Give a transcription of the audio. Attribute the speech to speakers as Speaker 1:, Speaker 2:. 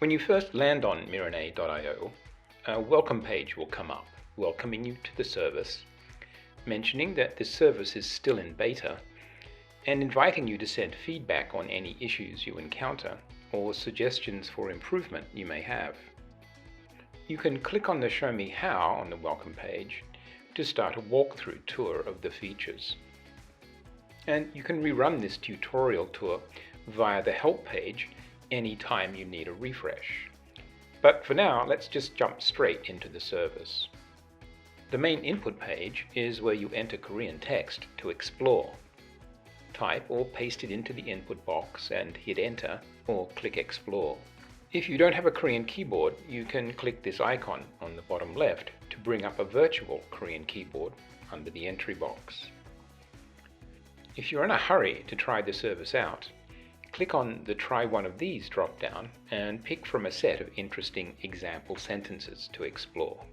Speaker 1: When you first land on Mirinae.io, a welcome page will come up, welcoming you to the service, mentioning that this service is still in beta, and inviting you to send feedback on any issues you encounter or suggestions for improvement you may have. You can click on the Show Me How on the welcome page to start a walkthrough tour of the features. And you can rerun this tutorial tour via the Help page anytime you need a refresh. But for now, let's just jump straight into the service. The main input page is where you enter Korean text to explore. Type or paste it into the input box and hit enter or click explore. If you don't have a Korean keyboard, you can click this icon on the bottom left to bring up a virtual Korean keyboard under the entry box. If you're in a hurry to try the service out, click on the Try One of These drop-down and pick from a set of interesting example sentences to explore.